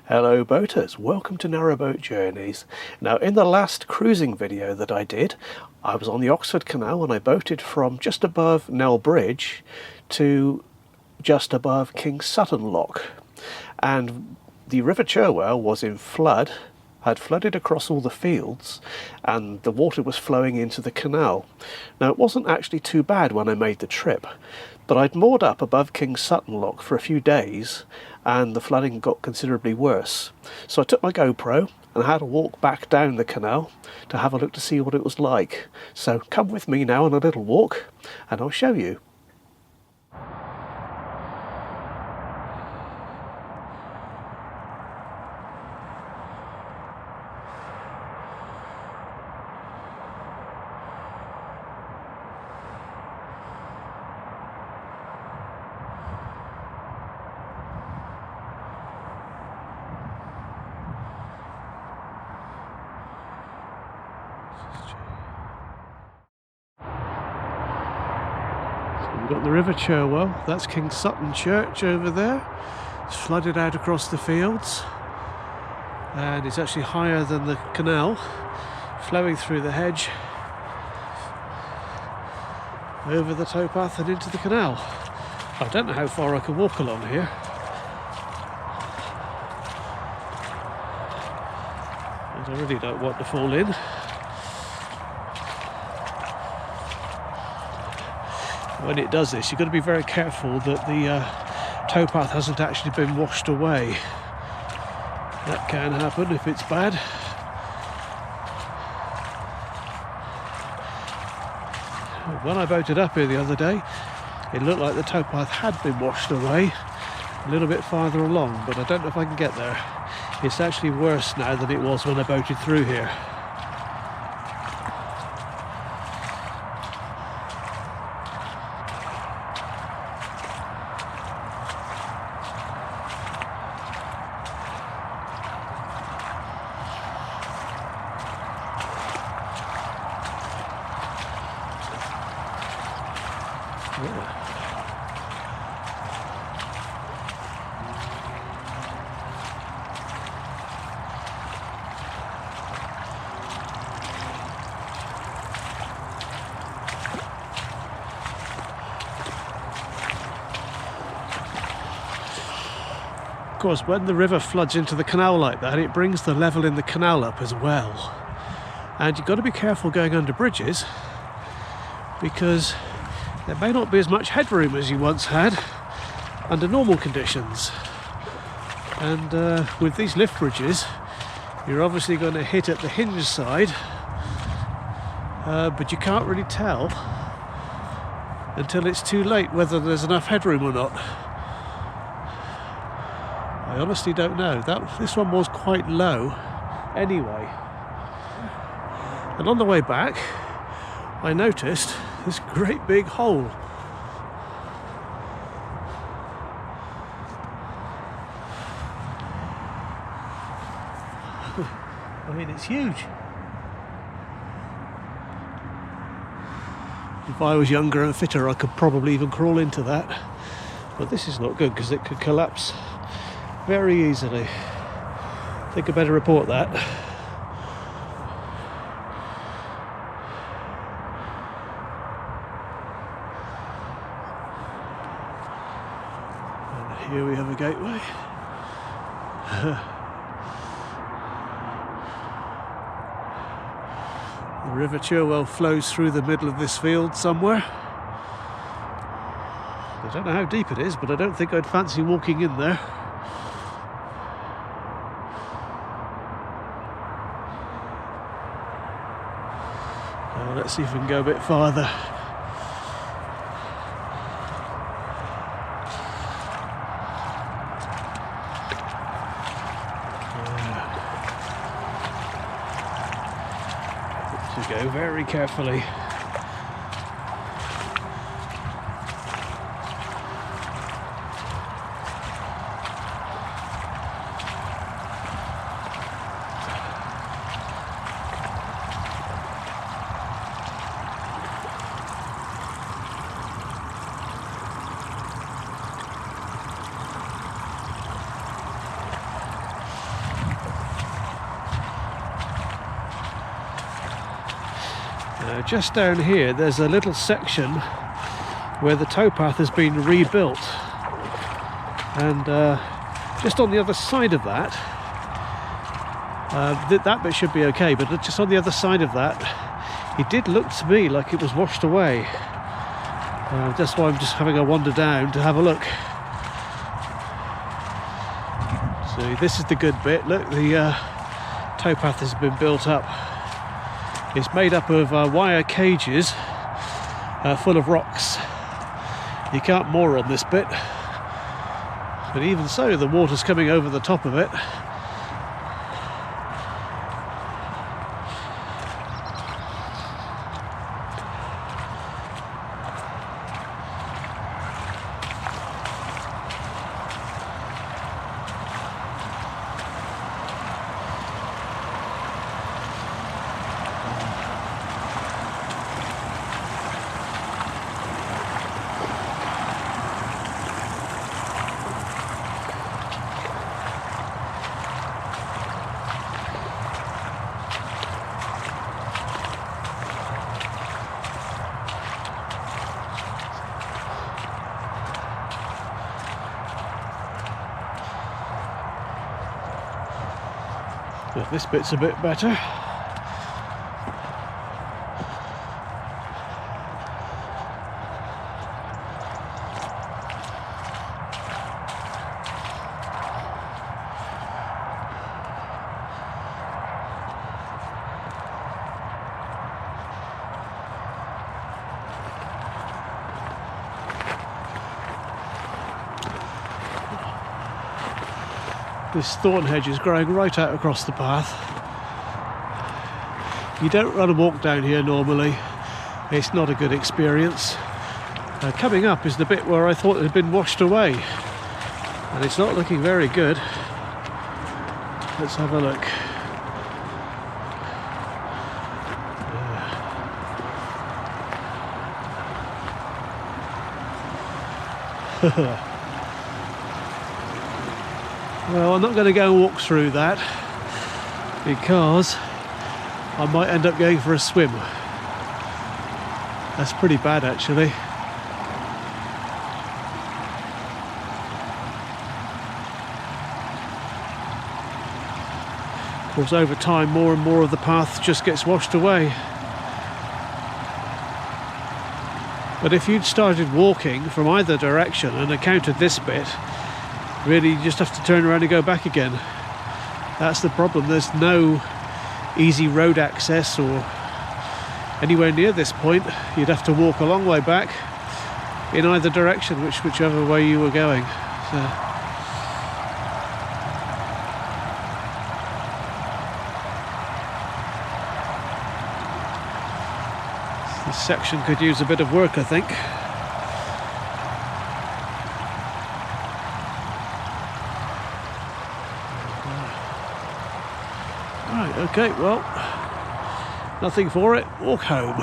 Hello boaters, welcome to Narrowboat Journeys. Now in the last cruising video that I did, I was on the Oxford Canal and I boated from just above Nell Bridge to just above Kings Sutton Lock. And the River Cherwell was in flood, had flooded across all the fields, and the water was flowing into the canal. Now it wasn't actually too bad when I made the trip, but I'd moored up above Kings Sutton Lock for a few days and the flooding got considerably worse. So I took my GoPro and I had to walk back down the canal to have a look to see what it was like. So come with me now on a little walk and I'll show you. We've got the River Cherwell, that's Kings Sutton Church over there. It's flooded out across the fields and it's actually higher than the canal, flowing through the hedge, over the towpath and into the canal. I don't know how far I can walk along here. I really don't want to fall in. When it does this, you've got to be very careful that the towpath hasn't actually been washed away. That can happen if it's bad. When I boated up here the other day, it looked like the towpath had been washed away a little bit farther along, but I don't know if I can get there. It's actually worse now than it was when I boated through here. Of course, when the river floods into the canal like that, it brings the level in the canal up as well. And you've got to be careful going under bridges because there may not be as much headroom as you once had under normal conditions. And with these lift bridges, you're obviously going to hit at the hinge side, but you can't really tell until it's too late whether there's enough headroom or not. I honestly don't know. This one was quite low anyway. And on the way back, I noticed this great big hole. I mean, it's huge. If I was younger and fitter, I could probably even crawl into that. But this is not good because it could collapse very easily. I think I better report that. And here we have a gateway. The River Cherwell flows through the middle of this field somewhere. I don't know how deep it is, but I don't think I'd fancy walking in there. Let's see if we can go a bit farther. So go very carefully. Just down here there's a little section where the towpath has been rebuilt, and just on the other side of that, that bit should be okay, but just on the other side of that, it did look to me like it was washed away. That's why I'm just having a wander down to have a look. So this is the good bit. Look, the towpath has been built up. It's made up of wire cages full of rocks. You can't moor on this bit, but even so, the water's coming over the top of it. But this bit's a bit better. This thorn hedge is growing right out across the path. You don't run and walk down here normally. It's not a good experience. Coming up is the bit where I thought it had been washed away, and it's not looking very good. Let's have a look. Well, I'm not going to go and walk through that because I might end up going for a swim. That's pretty bad, actually. Of course, over time, more and more of the path just gets washed away. But if you'd started walking from either direction and encountered this bit, really you just have to turn around and go back again. That's the problem. There's no easy road access or anywhere near this point. You'd have to walk a long way back in either direction, whichever way you were going. So this section could use a bit of work, I think. Right, okay, well, nothing for it, walk home.